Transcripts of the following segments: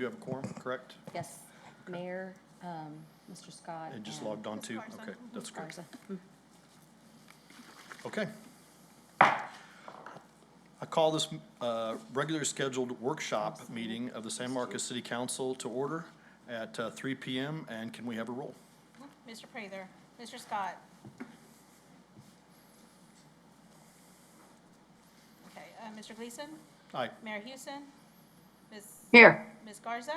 do have a quorum, correct? Yes, Mayor, Mr. Scott. It just and logged on too? Ms. Okay, that's great. Garza. Okay. I call this regularly scheduled workshop meeting of the San Marcos City Council to order at 3 p.m. And can we have a roll? Mr. Prather, Mr. Scott. Okay, Mr. Gleason, Aye. Mayor Houston, Here. Ms. Garza,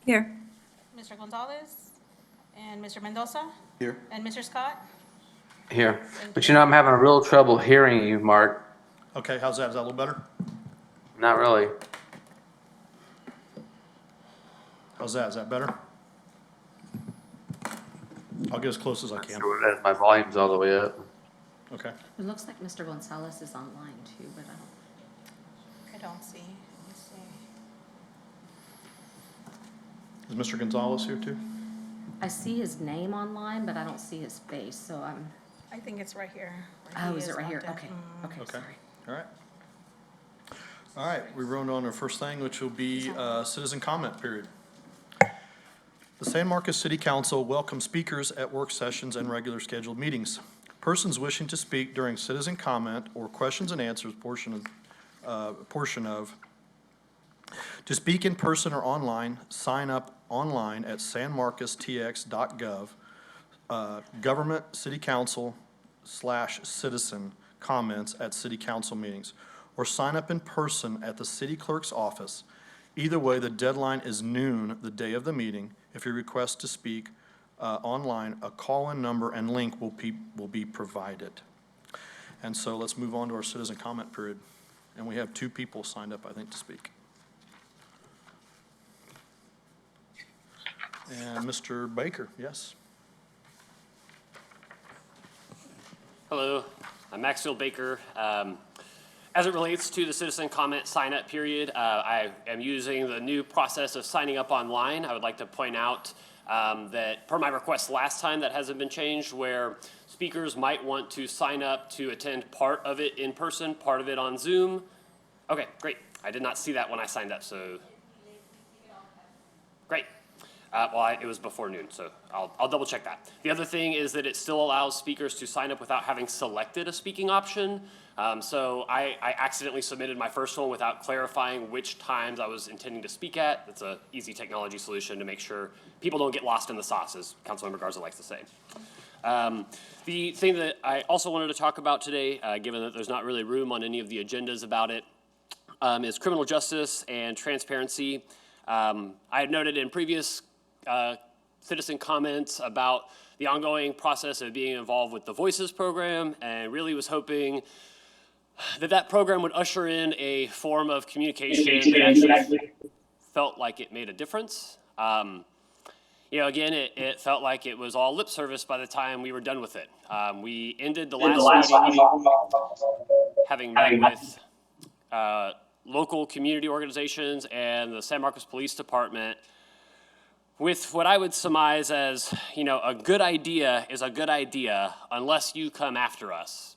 Here. Mr. Gonzalez, and Mr. Mendoza, Here. and Mr. Scott. Here. But you know, I'm having a real trouble hearing you, Mark. Okay, how's that? Is that a little better? Not really. How's that? Is that better? I'll get as close as I can. My volume's all the way up. Okay. It looks like Mr. Gonzalez is online too, but I don't. I don't see. Let me see. Is Mr. Gonzalez here too? I see his name online, but I don't see his face, so I'm, I think it's right here. oh, is it right here? logged in. Okay, okay, Okay. sorry. All right. All right, we run on our first thing, which will be citizen comment period. The San Marcos City Council welcomes speakers at work sessions and regular scheduled meetings. Persons wishing to speak during citizen comment or questions and answers portion of, to speak in person or online, sign up online at sanmarcostx.gov, government city council /citizen comments at city council meetings, or sign up in person at the city clerk's office. Either way, the deadline is noon the day of the meeting. If you request to speak online, a call-in number and link will be provided. And so let's move on to our citizen comment period. And we have 2 people signed up, I think, to speak. And Mr. Baker, yes. Hello, I'm Maxfield Baker. As it relates to the citizen comment sign-up period, I am using the new process of signing up online. I would like to point out that per my request last time, that hasn't been changed, where speakers might want to sign up to attend part of it in person, part of it on Zoom. Okay, great. I did not see that when I signed up, so great. It was before noon, so I'll double check that. The other thing is that it still allows speakers to sign up without having selected a speaking option. So I accidentally submitted my first one without clarifying which times I was intending to speak at. That's an easy technology solution to make sure people don't get lost in the sauce, as Councilmember Garza likes to say. The thing that I also wanted to talk about today, given that there's not really room on any of the agendas about it, is criminal justice and transparency. I had noted in previous citizen comments about the ongoing process of being involved with the Voices program, and really was hoping that that program would usher in a form of communication that actually felt like it made a difference. Again, it felt like it was all lip service by the time we were done with it. We ended the last meeting having met with local community organizations and the San Marcos Police Department with what I would surmise as, a good idea is a good idea unless you come after us.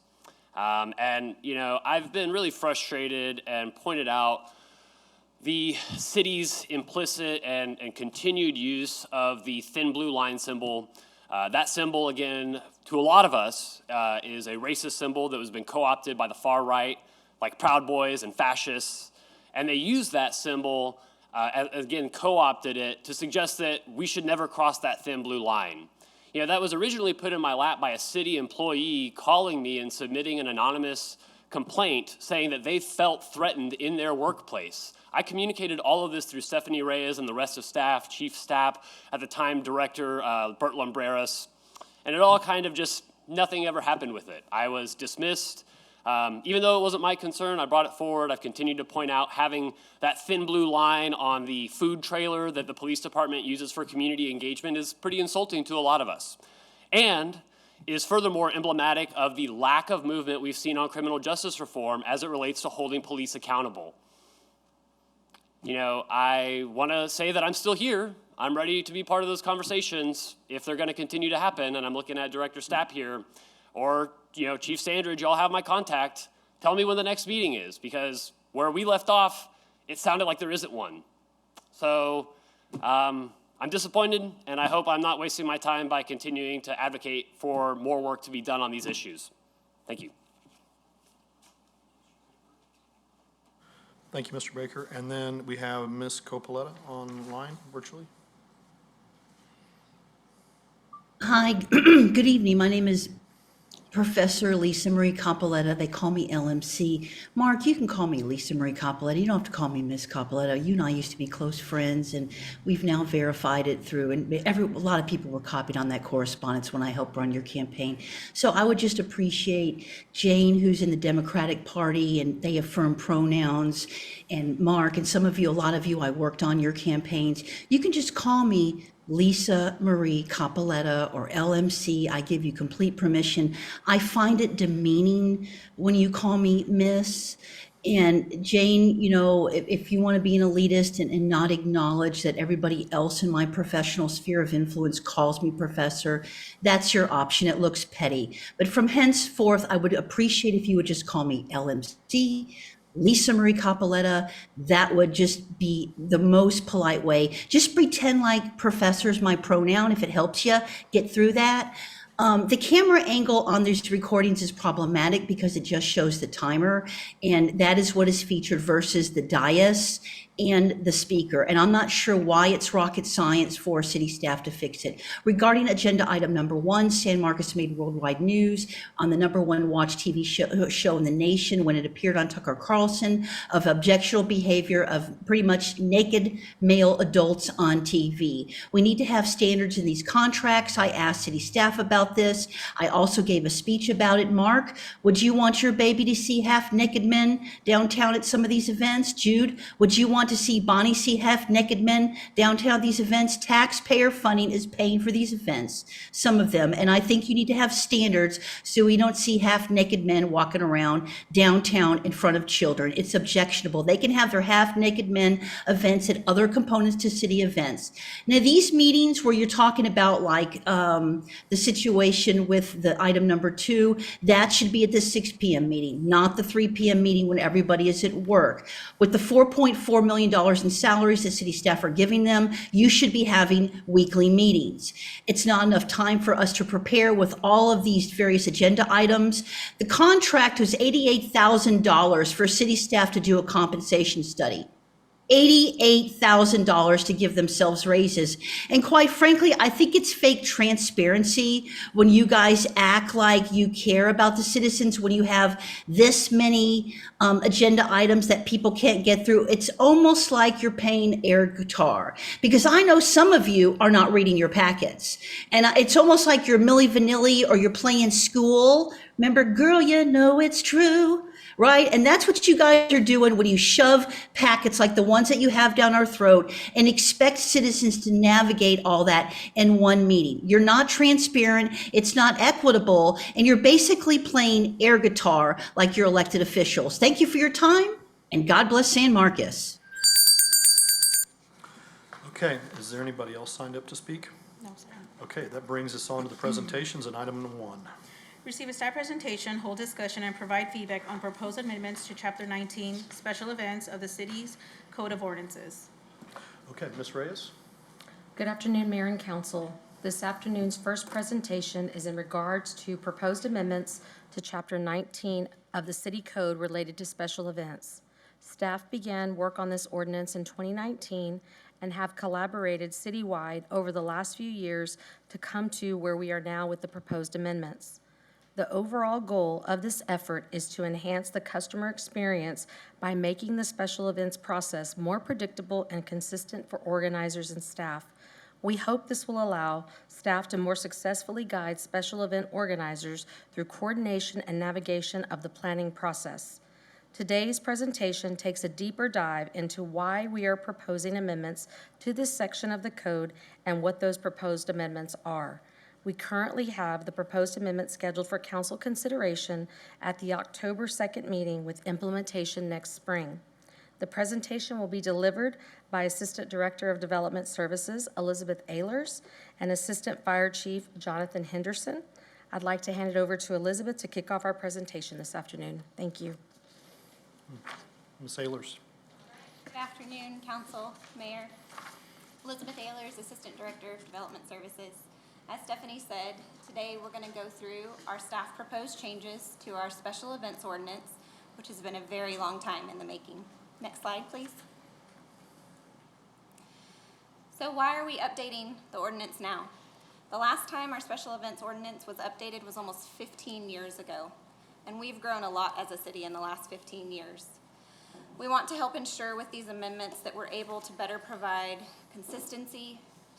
I've been really frustrated and pointed out the city's implicit and continued use of the thin blue line symbol. That symbol, again, to a lot of us, is a racist symbol that has been co-opted by the far right, like Proud Boys and fascists. And they use that symbol, again, co-opted it to suggest that we should never cross that thin blue line. That was originally put in my lap by a city employee calling me and submitting an anonymous complaint saying that they felt threatened in their workplace. I communicated all of this through Stephanie Reyes and the rest of staff, Chief Stapp, at the time Director Bert Lumbreras, and it all kind of just, nothing ever happened with it. I was dismissed. Even though it wasn't my concern, I brought it forward. I've continued to point out having that thin blue line on the food trailer that the police department uses for community engagement is pretty insulting to a lot of us, and is furthermore emblematic of the lack of movement we've seen on criminal justice reform as it relates to holding police accountable. I want to say that I'm still here. I'm ready to be part of those conversations if they're going to continue to happen, and I'm looking at Director Stapp here, or Chief Sandridge, y'all have my contact. Tell me when the next meeting is, because where we left off, it sounded like there isn't one. So I'm disappointed, and I hope I'm not wasting my time by continuing to advocate for more work to be done on these issues. Thank you. Thank you, Mr. Baker. And then we have Ms. Copoletta online virtually. Hi, good evening. My name is Professor Lisa Marie Copoletta. They call me LMC. Mark, you can call me Lisa Marie Copoletta. You don't have to call me Miss Copoletta. You and I used to be close friends, and we've now verified it through, and a lot of people were copied on that correspondence when I helped run your campaign. So I would just appreciate Jane, who's in the Democratic Party, and they affirm pronouns, and Mark, and some of you, a lot of you, I worked on your campaigns. You can just call me Lisa Marie Copoletta or LMC. I give you complete permission. I find it demeaning when you call me Miss. And Jane, you know, if you want to be an elitist and not acknowledge that everybody else in my professional sphere of influence calls me professor, that's your option. It looks petty. But from henceforth, I would appreciate if you would just call me LMC. Lisa Marie Copoletta, that would just be the most polite way. Just pretend like professor's my pronoun if it helps you get through that. The camera angle on these recordings is problematic because it just shows the timer, and that is what is featured versus the dais and the speaker. And I'm not sure why it's rocket science for city staff to fix it. Regarding agenda item number 1, San Marcos made worldwide news on the #1 watch TV show in the nation when it appeared on Tucker Carlson of objectionable behavior of pretty much naked male adults on TV. We need to have standards in these contracts. I asked city staff about this. I also gave a speech about it. Mark, would you want your baby to see half-naked men downtown at some of these events? Jude, would you want to see Bonnie see half-naked men downtown at these events? Taxpayer funding is paying for these events, some of them, and I think you need to have standards so we don't see half-naked men walking around downtown in front of children. It's objectionable. They can have their half-naked men events at other components to city events. Now, these meetings where you're talking about like the situation with the item number 2, that should be at the 6 p.m. meeting, not the 3 p.m. meeting when everybody is at work. With the $4.4 million in salaries that city staff are giving them, you should be having weekly meetings. It's not enough time for us to prepare with all of these various agenda items. The contract was $88,000 for city staff to do a compensation study. $88,000 to give themselves raises. And quite frankly, I think it's fake transparency when you guys act like you care about the citizens, when you have this many agenda items that people can't get through. It's almost like you're paying air guitar, because I know some of you are not reading your packets. And it's almost like you're Milli Vanilli or you're playing school. Remember, girl, you know it's true. Right? And that's what you guys are doing when you shove packets like the ones that you have down our throat and expect citizens to navigate all that in one meeting. You're not transparent, it's not equitable, and you're basically playing air guitar like your elected officials. Thank you for your time, and God bless San Marcos. Okay, is there anybody else signed up to speak? No, sir. Okay, that brings us on to the presentations and item number 1. Receive a staff presentation, hold discussion, and provide feedback on proposed amendments to Chapter 19, Special Events of the City's Code of Ordinances. Okay, Ms. Reyes? Good afternoon, Mayor and Council. This afternoon's first presentation is in regards to proposed amendments to Chapter 19 of the City Code related to special events. Staff began work on this ordinance in 2019 and have collaborated citywide over the last few years to come to where we are now with the proposed amendments. The overall goal of this effort is to enhance the customer experience by making the special events process more predictable and consistent for organizers and staff. We hope this will allow staff to more successfully guide special event organizers through coordination and navigation of the planning process. Today's presentation takes a deeper dive into why we are proposing amendments to this section of the code and what those proposed amendments are. We currently have the proposed amendment scheduled for council consideration at the October 2nd meeting with implementation next spring. The presentation will be delivered by Assistant Director of Development Services, Elizabeth Ehlers, and Assistant Fire Chief, Jonathan Henderson. I'd like to hand it over to Elizabeth to kick off our presentation this afternoon. Thank you. Ms. Ehlers? Good afternoon, Council, Mayor. Elizabeth Ehlers, Assistant Director of Development Services. As Stephanie said, today we're going to go through our staff proposed changes to our special events ordinance, which has been a very long time in the making. Next slide, please. So why are we updating the ordinance now? The last time our special events ordinance was updated was almost 15 years ago, and we've grown a lot as a city in the last 15 years. We want to help ensure with these amendments that we're able to better provide consistency,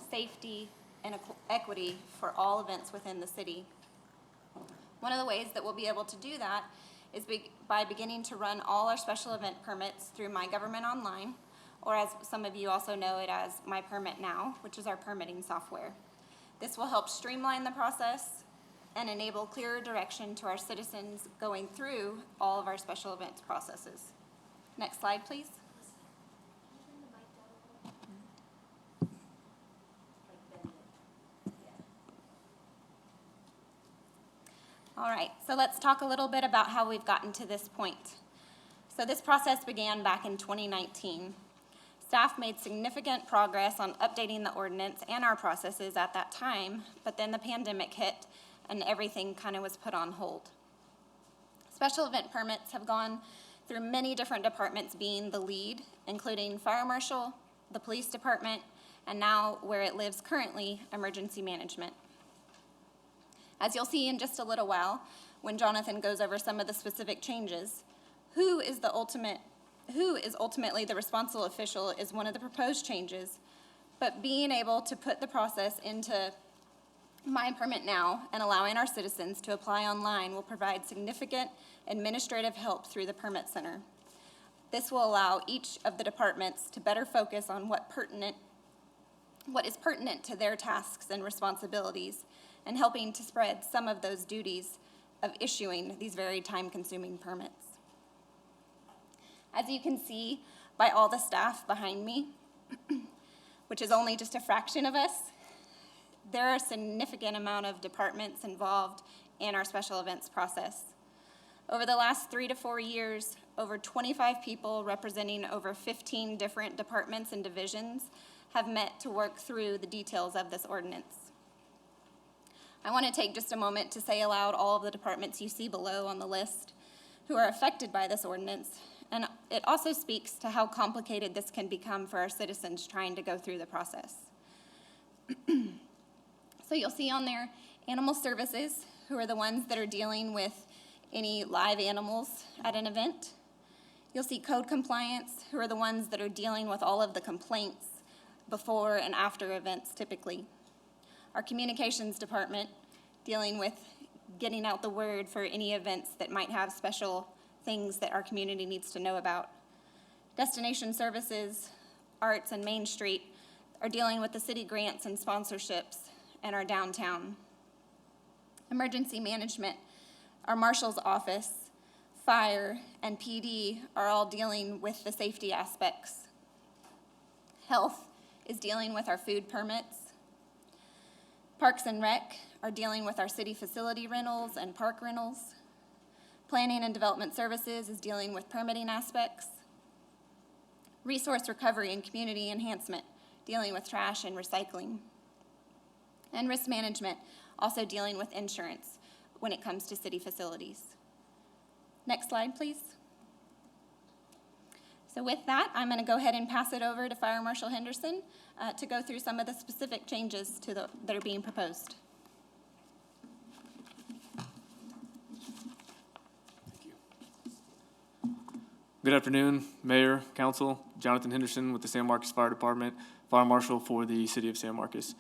safety, and equity for all events within the city. One of the ways that we'll be able to do that is by beginning to run all our special event permits through My Government Online, or as some of you also know it as My Permit Now, which is our permitting software. This will help streamline the process and enable clearer direction to our citizens going through all of our special events processes. Next slide, please. All right, so let's talk a little bit about how we've gotten to this point. So this process began back in 2019. Staff made significant progress on updating the ordinance and our processes at that time, but then the pandemic hit and everything kind of was put on hold. Special event permits have gone through many different departments being the lead, including Fire Marshal, the Police Department, and now where it lives currently, Emergency Management. As you'll see in just a little while, when Jonathan goes over some of the specific changes, who is ultimately the responsible official is one of the proposed changes, but being able to put the process into My Permit Now and allowing our citizens to apply online will provide significant administrative help through the Permit Center. This will allow each of the departments to better focus on what is pertinent to their tasks and responsibilities, and helping to spread some of those duties of issuing these very time-consuming permits. As you can see by all the staff behind me, which is only just a fraction of us, there are a significant amount of departments involved in our special events process. Over the last 3 to 4 years, over 25 people representing over 15 different departments and divisions have met to work through the details of this ordinance. I want to take just a moment to say aloud all of the departments you see below on the list who are affected by this ordinance, and it also speaks to how complicated this can become for our citizens trying to go through the process. So you'll see on there Animal Services, who are the ones that are dealing with any live animals at an event. You'll see Code Compliance, who are the ones that are dealing with all of the complaints before and after events typically. Our Communications Department, dealing with getting out the word for any events that might have special things that our community needs to know about. Destination Services, Arts, and Main Street are dealing with the city grants and sponsorships and our downtown. Emergency Management, our Marshal's Office, Fire, and PD are all dealing with the safety aspects. Health is dealing with our food permits. Parks and Rec are dealing with our city facility rentals and park rentals. Planning and Development Services is dealing with permitting aspects. Resource Recovery and Community Enhancement, dealing with trash and recycling. And Risk Management, also dealing with insurance when it comes to city facilities. Next slide, please. So with that, I'm going to go ahead and pass it over to Fire Marshal Henderson to go through some of the specific changes that are being proposed. Good afternoon, Mayor, Council. Jonathan Henderson with the San Marcos Fire Department, Fire Marshal for the City of San Marcos.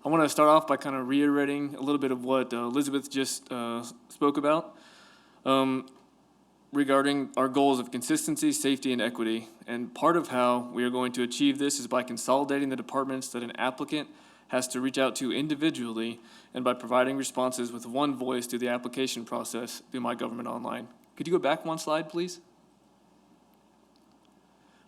I want to start off by kind of reiterating a little bit of what Elizabeth just spoke about regarding our goals of consistency, safety, and equity. And part of how we are going to achieve this is by consolidating the departments that an applicant has to reach out to individually, and by providing responses with one voice through the application process through My Government Online. Could you go back one slide, please?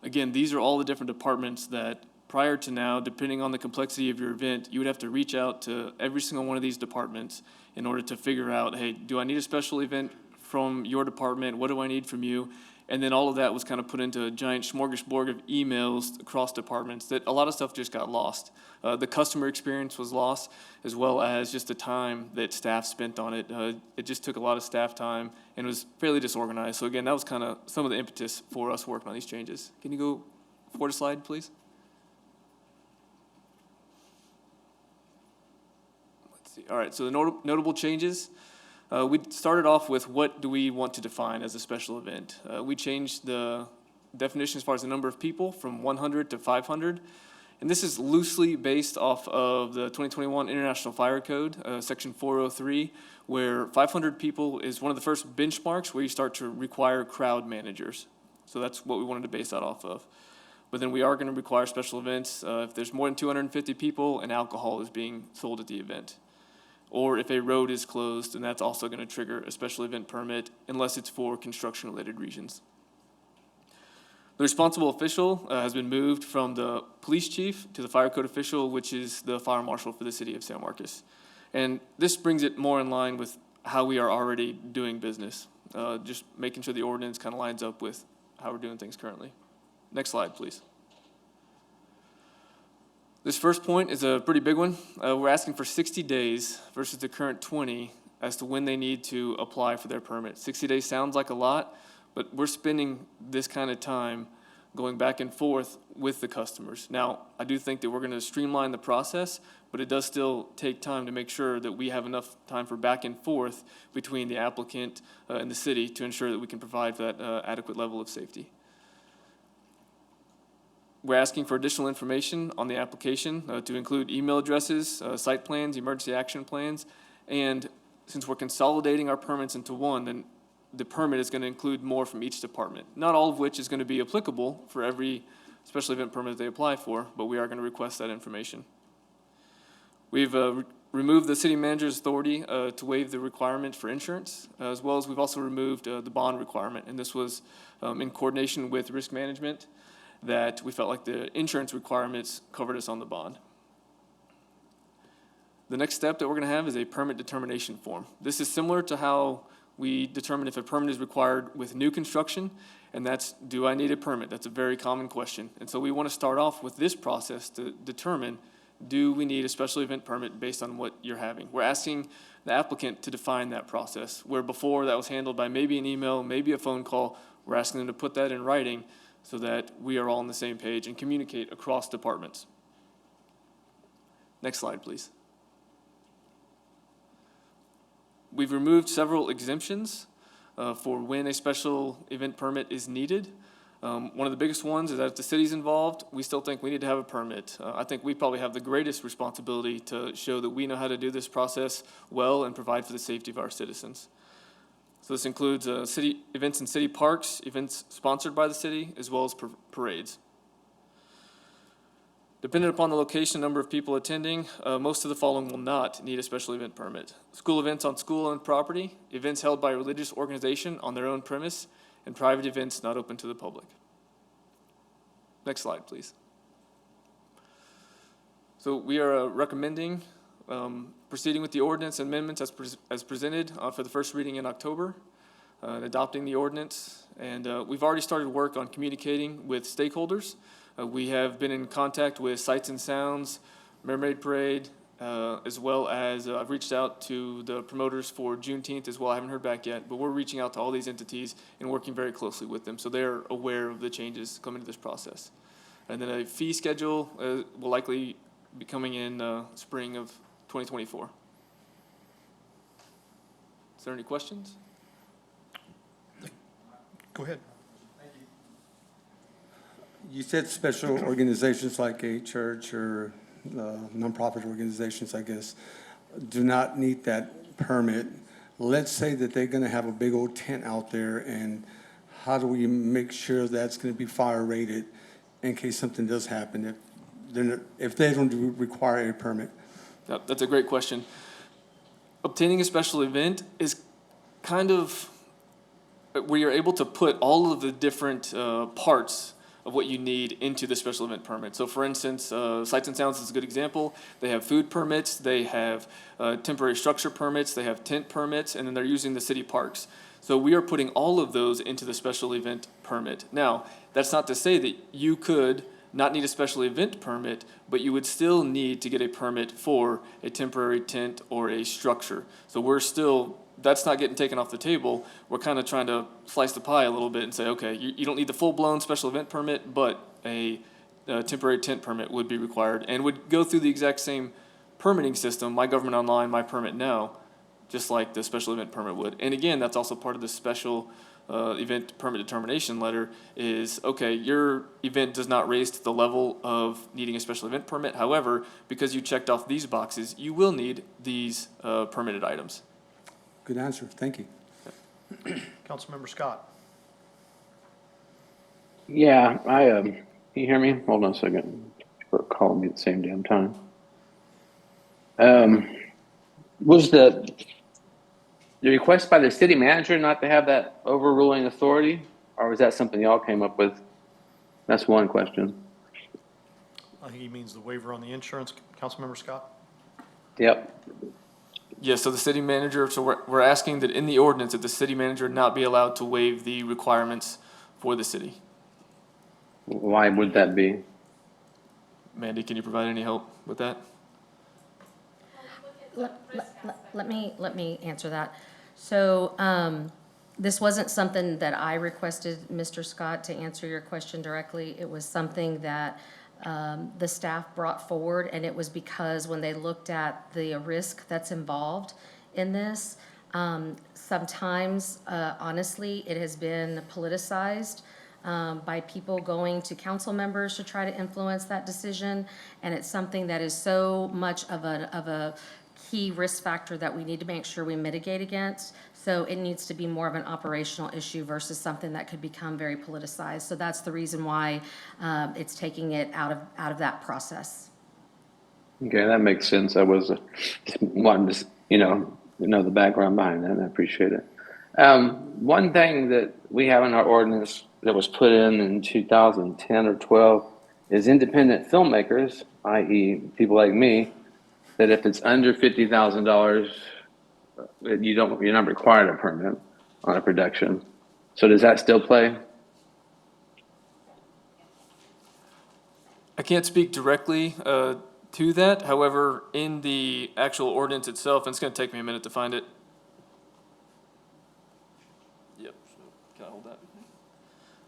Again, these are all the different departments that prior to now, depending on the complexity of your event, you would have to reach out to every single one of these departments in order to figure out, hey, do I need a special event from your department? What do I need from you? And then all of that was kind of put into a giant smorgasbord of emails across departments that a lot of stuff just got lost. The customer experience was lost, as well as just the time that staff spent on it. It just took a lot of staff time and was fairly disorganized. So again, that was kind of some of the impetus for us working on these changes. Can you go forward a slide, please? Let's see. All right, so the notable changes. We started off with what do we want to define as a special event. We changed the definition as far as the number of people from 100 to 500. And this is loosely based off of the 2021 International Fire Code, Section 403, where 500 people is one of the first benchmarks where you start to require crowd managers. So that's what we wanted to base that off of. But then we are going to require special events if there's more than 250 people and alcohol is being sold at the event. Or if a road is closed, and that's also going to trigger a special event permit unless it's for construction-related reasons. The responsible official has been moved from the police chief to the fire code official, which is the fire marshal for the city of San Marcos. And this brings it more in line with how we are already doing business, just making sure the ordinance kind of lines up with how we're doing things currently. Next slide, please. This first point is a pretty big one. We're asking for 60 days versus the current 20 as to when they need to apply for their permit. 60 days sounds like a lot, but we're spending this kind of time going back and forth with the customers. Now, I do think that we're going to streamline the process, but it does still take time to make sure that we have enough time for back and forth between the applicant and the city to ensure that we can provide for that adequate level of safety. We're asking for additional information on the application to include email addresses, site plans, emergency action plans, and since we're consolidating our permits into one, then the permit is going to include more from each department. Not all of which is going to be applicable for every special event permit they apply for, but we are going to request that information. We've removed the city manager's authority to waive the requirement for insurance, as well as we've also removed the bond requirement, and this was in coordination with risk management, that we felt like the insurance requirements covered us on the bond. The next step that we're going to have is a permit determination form. This is similar to how we determine if a permit is required with new construction, and that's, do I need a permit? That's a very common question. And so we want to start off with this process to determine, do we need a special event permit based on what you're having? We're asking the applicant to define that process, where before that was handled by maybe an email, maybe a phone call. We're asking them to put that in writing so that we are all on the same page and communicate across departments. Next slide, please. We've removed several exemptions for when a special event permit is needed. One of the biggest ones is that if the city's involved, we still think we need to have a permit. I think we probably have the greatest responsibility to show that we know how to do this process well and provide for the safety of our citizens. So this includes city events in city parks, events sponsored by the city, as well as parades. Dependent upon the location, number of people attending, most of the following will not need a special event permit. School events on school-owned property, events held by a religious organization on their own premise, and private events not open to the public. Next slide, please. So we are recommending proceeding with the ordinance amendments as presented for the first reading in October, adopting the ordinance, and we've already started work on communicating with stakeholders. We have been in contact with Sights and Sounds, Mermaid Parade, as well as I've reached out to the promoters for Juneteenth as well. I haven't heard back yet, but we're reaching out to all these entities and working very closely with them, so they're aware of the changes coming to this process. And then a fee schedule will likely be coming in spring of 2024. Is there any questions? Go ahead. You said special organizations like a church or nonprofit organizations, I guess, do not need that permit. Let's say that they're going to have a big old tent out there, and how do we make sure that's going to be fire rated in case something does happen if they don't require a permit? That's a great question. Obtaining a special event is kind of where you're able to put all of the different parts of what you need into the special event permit. So for instance, Sights and Sounds is a good example. They have food permits, they have temporary structure permits, they have tent permits, and then they're using the city parks. So we are putting all of those into the special event permit. Now, that's not to say that you could not need a special event permit, but you would still need to get a permit for a temporary tent or a structure. So we're still, that's not getting taken off the table. We're kind of trying to slice the pie a little bit and say, okay, you don't need the full-blown special event permit, but a temporary tent permit would be required and would go through the exact same permitting system, My Government Online, My Permit Now, just like the special event permit would. And again, that's also part of the special event permit determination letter is, okay, your event does not raise to the level of needing a special event permit. However, because you checked off these boxes, you will need these permitted items. Good answer, thank you. Councilmember Scott. Yeah, can you hear me? Hold on a second. People are calling me at the same damn time. Was the request by the city manager not to have that overruling authority, or was that something y'all came up with? That's one question. I think he means the waiver on the insurance, Councilmember Scott. Yep. Yeah, so the city manager, so we're asking that in the ordinance that the city manager not be allowed to waive the requirements for the city. Why would that be? Mandy, can you provide any help with that? Let me answer that. So, this wasn't something that I requested, Mr. Scott, to answer your question directly. It was something that the staff brought forward, and it was because when they looked at the risk that's involved in this, sometimes, honestly, it has been politicized by people going to council members to try to influence that decision, and it's something that is so much of a key risk factor that we need to make sure we mitigate against. So it needs to be more of an operational issue versus something that could become very politicized. So that's the reason why it's taking it out of that process. Okay, that makes sense. I was just wanting to, know the background behind that. I appreciate it. One thing that we have in our ordinance that was put in 2010 or 12 is independent filmmakers, i.e. people like me, that if it's under $50,000, you're not required a permit on a production. So does that still play? I can't speak directly to that. However, in the actual ordinance itself, and it's going to take me a minute to find it. Yep. So can I hold that?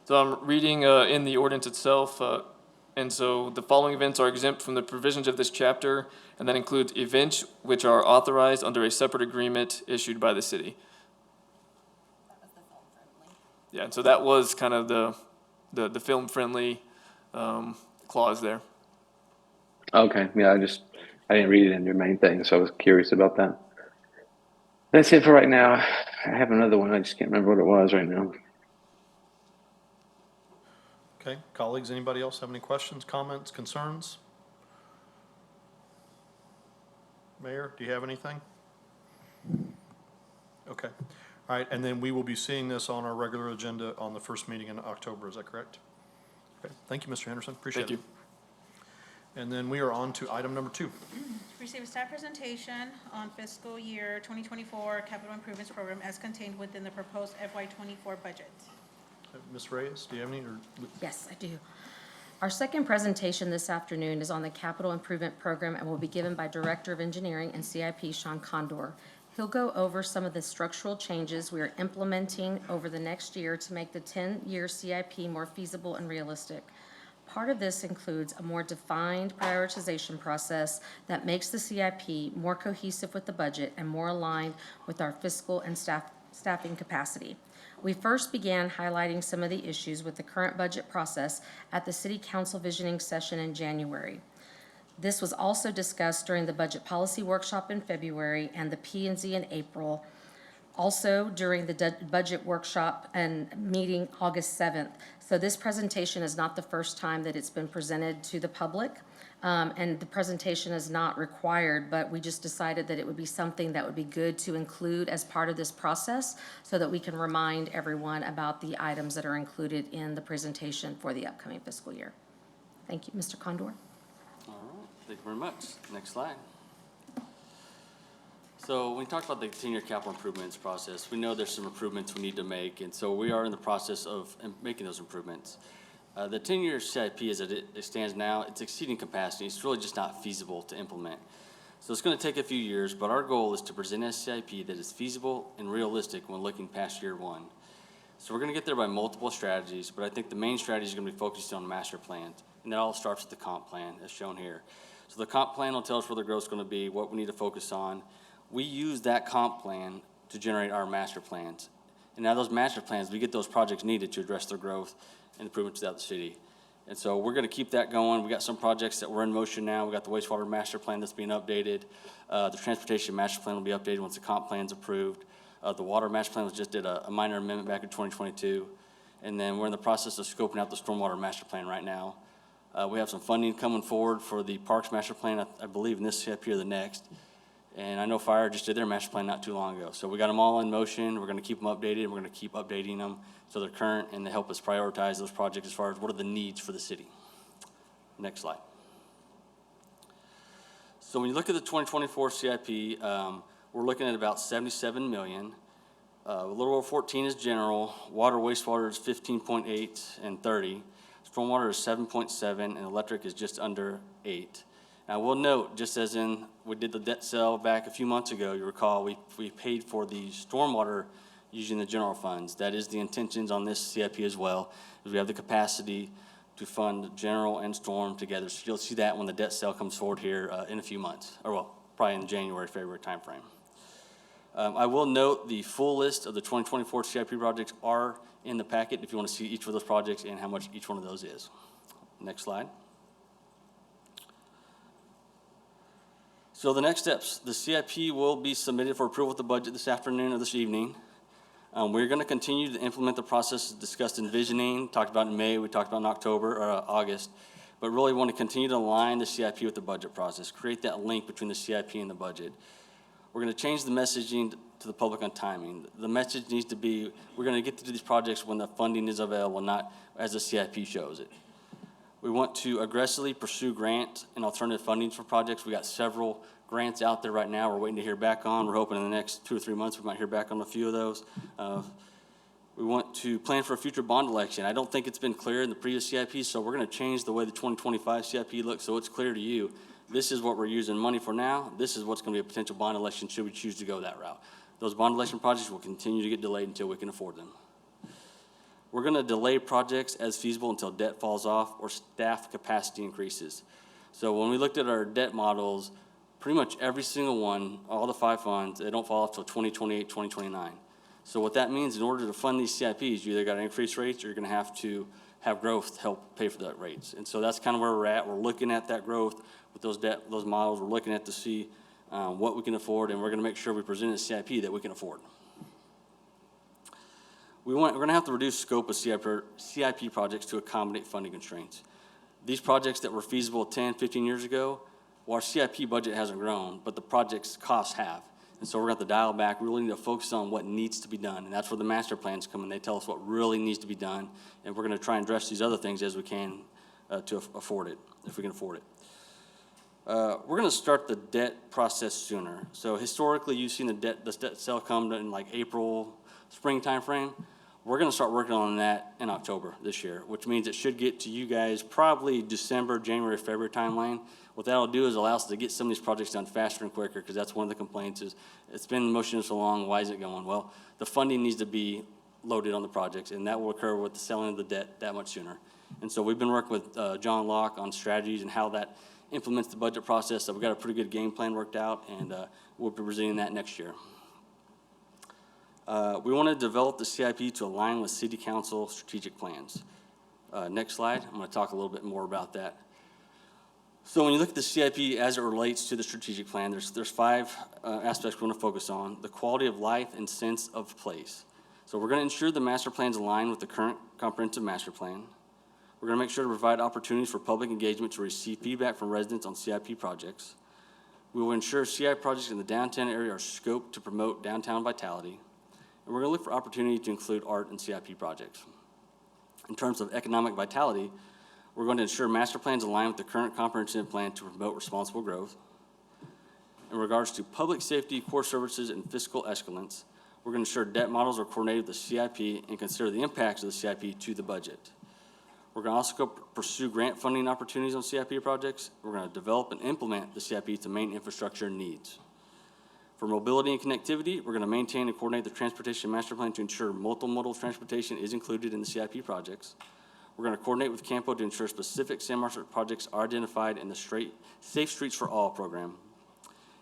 So I'm reading in the ordinance itself, and so the following events are exempt from the provisions of this chapter, and that includes events which are authorized under a separate agreement issued by the city. Yeah, and so that was kind of the film-friendly clause there. Okay, yeah, I didn't read it in your main thing, so I was curious about that. That's it for right now. I have another one, I just can't remember what it was right now. Okay, colleagues, anybody else have any questions, comments, concerns? Mayor, do you have anything? Okay, all right, and then we will be seeing this on our regular agenda on the first meeting in October, is that correct? Okay, thank you, Mr. Henderson, appreciate it. Thank you. And then we are on to item number 2. Receive a staff presentation on fiscal year 2024 capital improvements program as contained within the proposed FY24 budget. Ms. Reyes, do you have any? Yes, I do. Our second presentation this afternoon is on the capital improvement program and will be given by Director of Engineering and CIP, Sean Condor. He'll go over some of the structural changes we are implementing over the next year to make the 10-year CIP more feasible and realistic. Part of this includes a more defined prioritization process that makes the CIP more cohesive with the budget and more aligned with our fiscal and staffing capacity. We first began highlighting some of the issues with the current budget process at the City Council visioning session in January. This was also discussed during the budget policy workshop in February and the P&Z in April. Also during the budget workshop and meeting August 7th. So this presentation is not the first time that it's been presented to the public. And the presentation is not required, but we just decided that it would be something that would be good to include as part of this process so that we can remind everyone about the items that are included in the presentation for the upcoming fiscal year. Thank you, Mr. Condor. All right, thank you very much. Next slide. So when we talked about the 10-year capital improvements process, we know there's some improvements we need to make, and so we are in the process of making those improvements. The 10-year CIP, as it stands now, it's exceeding capacity. It's really just not feasible to implement. So it's going to take a few years, but our goal is to present a CIP that is feasible and realistic when looking past year one. So we're going to get there by multiple strategies, but I think the main strategy is going to be focused on master plans, and that all starts with the comp plan, as shown here. So the comp plan will tell us where the growth is going to be, what we need to focus on. We use that comp plan to generate our master plans. And now those master plans, we get those projects needed to address their growth and improvements throughout the city. And so we're going to keep that going. We got some projects that we're in motion now. We got the wastewater master plan that's being updated. The transportation master plan will be updated once the comp plan's approved. The water master plan was just did a minor amendment back in 2022. And then we're in the process of scoping out the stormwater master plan right now. We have some funding coming forward for the parks master plan, I believe in this CIP or the next. And I know fire just did their master plan not too long ago. So we got them all in motion. We're going to keep them updated. And we're going to keep updating them so they're current and they help us prioritize those projects as far as what are the needs for the city. Next slide. So when you look at the 2024 CIP, we're looking at about 77 million. A little over 14 is general. Water, wastewater is 15.8 and 30. Stormwater is 7.7 and electric is just under 8. Now, we'll note, just as in we did the debt sale back a few months ago, you recall, we paid for the stormwater using the general funds. That is the intentions on this CIP as well, is we have the capacity to fund general and storm together. So you'll see that when the debt sale comes forward here in a few months, or well, probably in the January, February timeframe. I will note the full list of the 2024 CIP projects are in the packet if you want to see each of those projects and how much each one of those is. Next slide. So the next steps, the CIP will be submitted for approval with the budget this afternoon or this evening. We're going to continue to implement the process discussed in visioning, talked about in May, we talked about in October or August, but really want to continue to align the CIP with the budget process, create that link between the CIP and the budget. We're going to change the messaging to the public on timing. The message needs to be, we're going to get to do these projects when the funding is available, not as the CIP shows it. We want to aggressively pursue grant and alternative fundings for projects. We got several grants out there right now we're waiting to hear back on. We're hoping in the next 2 or 3 months we might hear back on a few of those. We want to plan for a future bond election. I don't think it's been clear in the previous CIP, so we're going to change the way the 2025 CIP looks so it's clear to you. This is what we're using money for now. This is what's going to be a potential bond election should we choose to go that route. Those bond election projects will continue to get delayed until we can afford them. We're going to delay projects as feasible until debt falls off or staff capacity increases. So when we looked at our debt models, pretty much every single one, all the 5 funds, they don't fall off until 2028, 2029. So what that means, in order to fund these CIPs, you either got to increase rates or you're going to have growth to help pay for that rates. And so that's kind of where we're at. We're looking at that growth with those models. We're looking at to see what we can afford, and we're going to make sure we present a CIP that we can afford. We're going to have to reduce scope of CIP projects to accommodate funding constraints. These projects that were feasible 10, 15 years ago, well, our CIP budget hasn't grown, but the project's costs have. And so we're going to have to dial back. We really need to focus on what needs to be done. And that's where the master plans come in. They tell us what really needs to be done. And we're going to try and address these other things as we can to afford it, if we can afford it. We're going to start the debt process sooner. So historically, you've seen the debt sale come in like April, spring timeframe. We're going to start working on that in October this year, which means it should get to you guys probably December, January, February timeline. What that'll do is allow us to get some of these projects done faster and quicker, because that's one of the complaints is it's been in motion so long, why is it going? Well, the funding needs to be loaded on the projects, and that will occur with the selling of the debt that much sooner. And so we've been working with John Locke on strategies and how that implements the budget process. So we've got a pretty good game plan worked out, and we'll be presenting that next year. We want to develop the CIP to align with City Council strategic plans. Next slide. I'm going to talk a little bit more about that. So when you look at the CIP as it relates to the strategic plan, there's 5 aspects we want to focus on. The quality of life and sense of place. So we're going to ensure the master plans align with the current comprehensive master plan. We're going to make sure to provide opportunities for public engagement to receive feedback from residents on CIP projects. We will ensure CIP projects in the downtown area are scoped to promote downtown vitality. And we're going to look for opportunity to include art in CIP projects. In terms of economic vitality, we're going to ensure master plans align with the current comprehensive plan to promote responsible growth. In regards to public safety, core services, and fiscal excellence, we're going to ensure debt models are coordinated with the CIP and consider the impacts of the CIP to the budget. We're going to also go pursue grant funding opportunities on CIP projects. We're going to develop and implement the CIP to main infrastructure needs. For mobility and connectivity, we're going to maintain and coordinate the transportation master plan to ensure multimodal transportation is included in the CIP projects. We're going to coordinate with Campo to ensure specific San Marcos projects are identified in the Safe Streets for All program.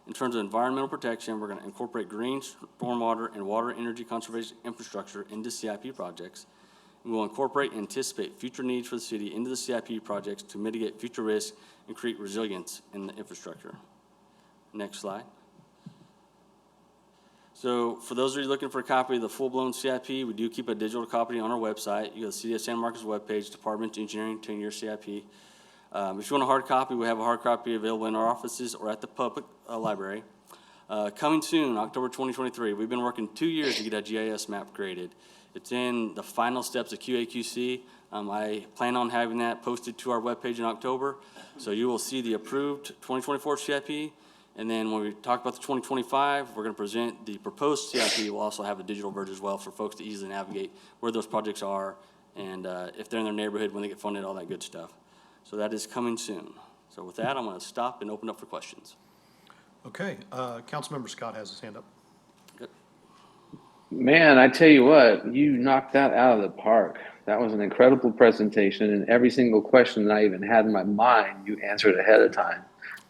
In terms of environmental protection, we're going to incorporate green stormwater and water energy conservation infrastructure into CIP projects. We will incorporate and anticipate future needs for the city into the CIP projects to mitigate future risks and create resilience in the infrastructure. Next slide. So for those of you looking for a copy of the full-blown CIP, we do keep a digital copy on our website. You go to the City of San Marcos webpage, Department of Engineering, 10-year CIP. If you want a hard copy, we have a hard copy available in our offices or at the public library. Coming soon, October 2023, we've been working 2 years to get a GIS map created. It's in the final steps of QA/QC. I plan on having that posted to our webpage in October. So you will see the approved 2024 CIP. And then when we talk about the 2025, we're going to present the proposed CIP. We'll also have a digital version as well for folks to easily navigate where those projects are and if they're in their neighborhood, when they get funded, all that good stuff. So that is coming soon. So with that, I'm going to stop and open up for questions. Okay, Councilmember Scott has his hand up. Good. Man, I tell you what, you knocked that out of the park. That was an incredible presentation, and every single question that I even had in my mind, you answered ahead of time.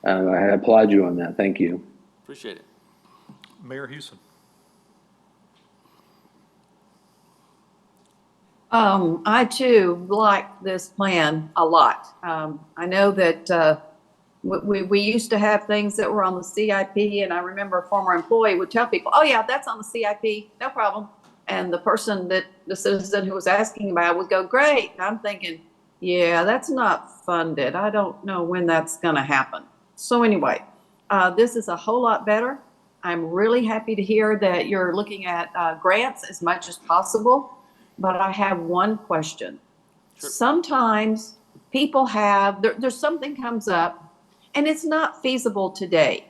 I applaud you on that. Thank you. Appreciate it. Mayor Houston. I too like this plan a lot. I know that we used to have things that were on the CIP, and I remember a former employee would tell people, oh yeah, that's on the CIP, no problem. And the person that, the citizen who was asking about it would go, great. And I'm thinking, yeah, that's not funded. I don't know when that's gonna happen. So anyway, this is a whole lot better. I'm really happy to hear that you're looking at grants as much as possible. But I have one question. Sure. Sometimes people have, there's something comes up and it's not feasible today,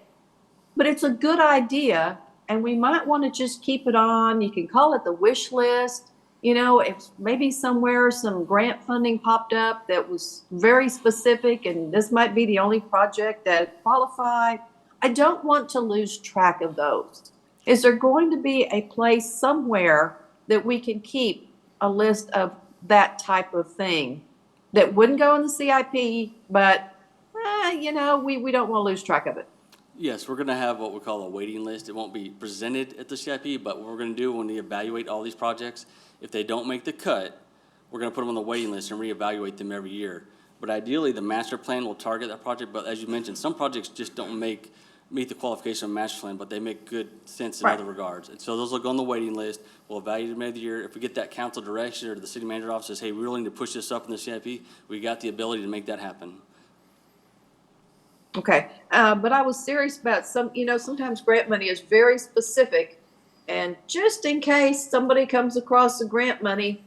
but it's a good idea and we might want to just keep it on. You can call it the wish list. You know, if maybe somewhere some grant funding popped up that was very specific and this might be the only project that qualified. I don't want to lose track of those. Is there going to be a place somewhere that we can keep a list of that type of thing that wouldn't go in the CIP, but you know, we don't want to lose track of it? Yes, we're going to have what we call a waiting list. It won't be presented at the CIP, but what we're going to do when we evaluate all these projects, if they don't make the cut, we're going to put them on the waiting list and reevaluate them every year. But ideally, the master plan will target that project. But as you mentioned, some projects just don't meet the qualification of master plan, but they make good sense in other regards. And so those will go on the waiting list. We'll evaluate them every year. If we get that council direction or the city manager office says, hey, we're willing to push this up in the CIP, we got the ability to make that happen. Okay, but I was serious about sometimes grant money is very specific. And just in case somebody comes across the grant money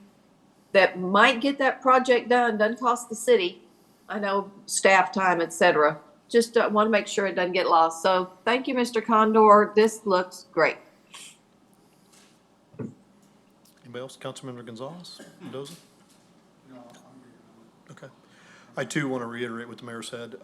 that might get that project done, doesn't cost the city, I know staff time, et cetera. Just want to make sure it doesn't get lost. So thank you, Mr. Condor. This looks great. Anybody else? Councilmember Gonzalez, Mendoza? No, okay. I too want to reiterate what the mayor said.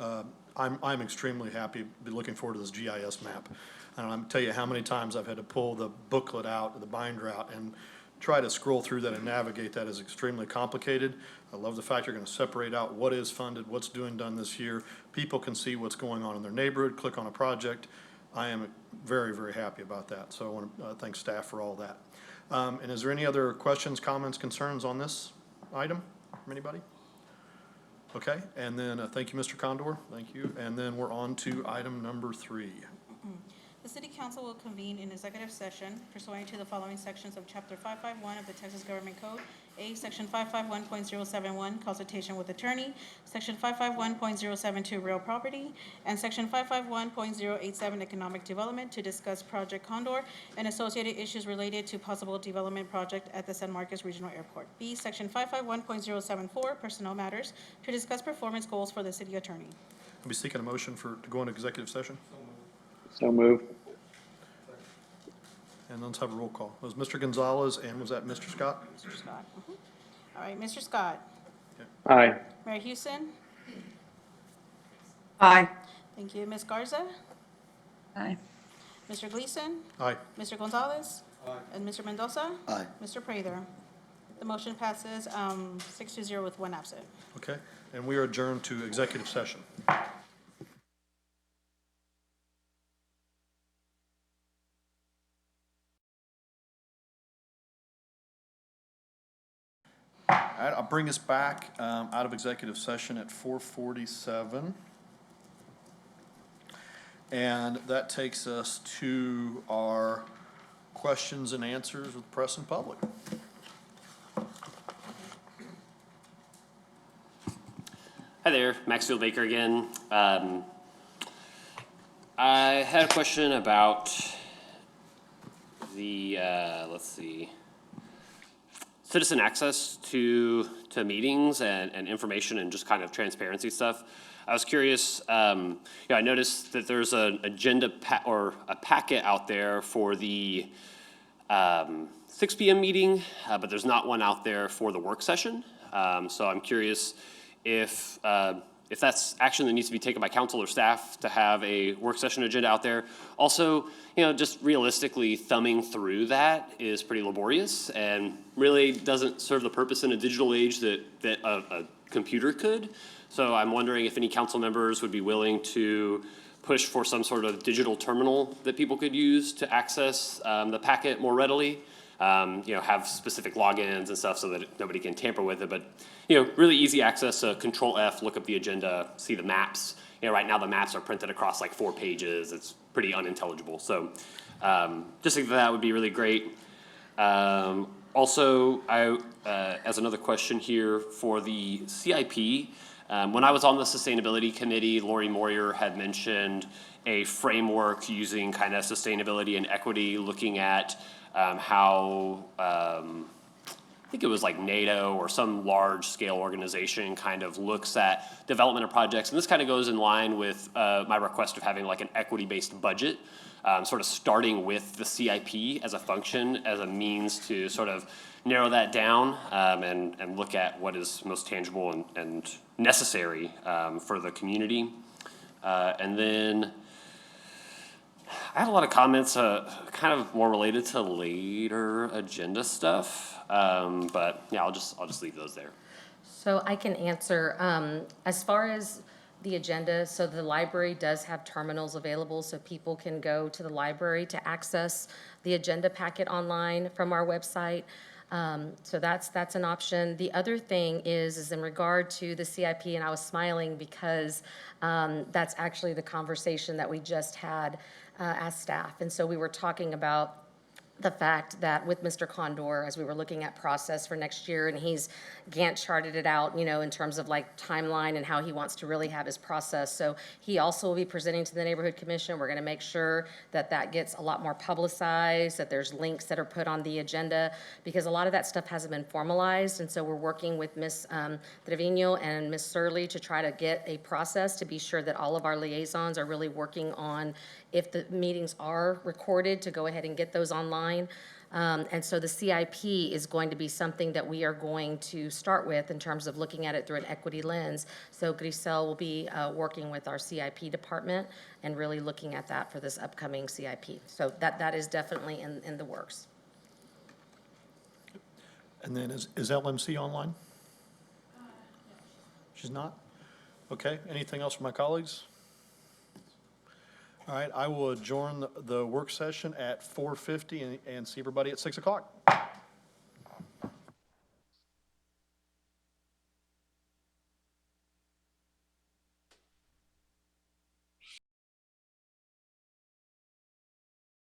I'm extremely happy, be looking forward to this GIS map. And I'm tell you how many times I've had to pull the booklet out, the binder out, and try to scroll through that and navigate that is extremely complicated. I love the fact you're going to separate out what is funded, what's done this year. People can see what's going on in their neighborhood, click on a project. I am very, very happy about that. So I want to thank staff for all that. And is there any other questions, comments, concerns on this item from anybody? Okay, and then thank you, Mr. Condor. Thank you. And then we're on to item number 3. The City Council will convene in executive session pursuant to the following sections of Chapter 551 of the Texas Government Code. A, Section 551.071, consultation with attorney, Section 551.072, real property, and Section 551.087, economic development, to discuss Project Condor and associated issues related to possible development project at the San Marcos Regional Airport. B, Section 551.074, personnel matters, to discuss performance goals for the city attorney. I'll be seeking a motion to go into executive session. So moved. And let's have a roll call. It was Mr. Gonzalez and was that Mr. Scott? Mr. Scott. All right, Mr. Scott. Aye. Mayor Houston. Aye. Thank you. Ms. Garza. Aye. Mr. Gleason. Aye. Mr. Gonzalez. And Mr. Mendoza. Aye. Mr. Prather. The motion passes 6-0 with 1 absent. Okay, and we are adjourned to executive session. All right, I'll bring us back out of executive session at 4:47. And that takes us to our questions and answers with press and public. Hi there, Maxfield Baker again. I had a question about the, let's see, citizen access to meetings and information and just kind of transparency stuff. I was curious, I noticed that there's an agenda or a packet out there for the 6 p.m. meeting, but there's not one out there for the work session. So I'm curious if that's action that needs to be taken by council or staff to have a work session agenda out there. Also, just realistically, thumbing through that is pretty laborious and really doesn't serve the purpose in a digital age that a computer could. So I'm wondering if any council members would be willing to push for some sort of digital terminal that people could use to access the packet more readily. Have specific logins and stuff so that nobody can tamper with it, but really easy access to Control F, look up the agenda, see the maps. Right now the maps are printed across like 4 pages. It's pretty unintelligible. So just think that would be really great. Also, as another question here for the CIP, when I was on the sustainability committee, Lori Moyer had mentioned a framework using kind of sustainability and equity, looking at how, I think it was like NATO or some large scale organization kind of looks at development of projects. And this kind of goes in line with my request of having like an equity-based budget, sort of starting with the CIP as a function, as a means to sort of narrow that down and look at what is most tangible and necessary for the community. And then I had a lot of comments, kind of more related to later agenda stuff, but yeah, I'll just leave those there. So I can answer, as far as the agenda, so the library does have terminals available, so people can go to the library to access the agenda packet online from our website. So that's an option. The other thing is in regard to the CIP, and I was smiling because that's actually the conversation that we just had as staff. And so we were talking about the fact that with Mr. Condor, as we were looking at process for next year, and he's Gantt charted it out, in terms of like timeline and how he wants to really have his process. So he also will be presenting to the Neighborhood Commission. We're going to make sure that that gets a lot more publicized, that there's links that are put on the agenda, because a lot of that stuff hasn't been formalized. And so we're working with Ms. Trevino and Ms. Surley to try to get a process to be sure that all of our liaisons are really working on, if the meetings are recorded, to go ahead and get those online. And so the CIP is going to be something that we are going to start with in terms of looking at it through an equity lens. So Grisel will be working with our CIP department and really looking at that for this upcoming CIP. So that is definitely in the works. And then is LMC online? She's not? Okay, anything else from my colleagues? All right, I will adjourn the work session at 4:50 and see everybody at 6 o'clock.